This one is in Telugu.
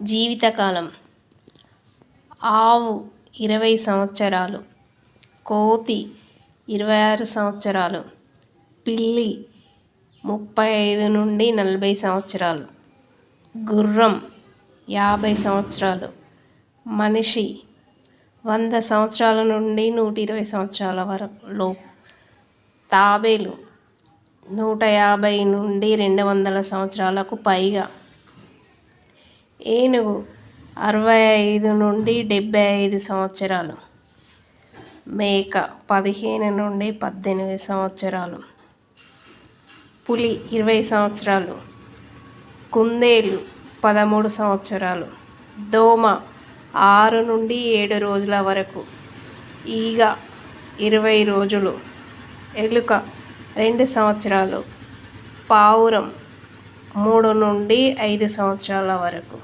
జీవితకాలం ఆవు 20 సంవత్సరాలు, కోతి 26 సంవత్సరాలు, పిల్లి 35 నుండి 40 సంవత్సరాలు, గుర్రం 50 సంవత్సరాలు, మనిషి 100 సంవత్సరాల నుండి 120 సంవత్సరాల వరకు, తాబేలు 150 నుండి 200 సంవత్సరాలకు పైగా, ఏనుగు 65 నుండి 75 సంవత్సరాలు, మేక 15 నుండి 18 సంవత్సరాలు, పులి 20 సంవత్సరాలు, కుందేలు 13 సంవత్సరాలు, దోమ 6 నుండి 7 రోజుల వరకు, ఈగ 20 రోజులు, ఎలుక 2 సంవత్సరాలు, పావురం 3 నుండి 5 సంవత్సరాల వరకు.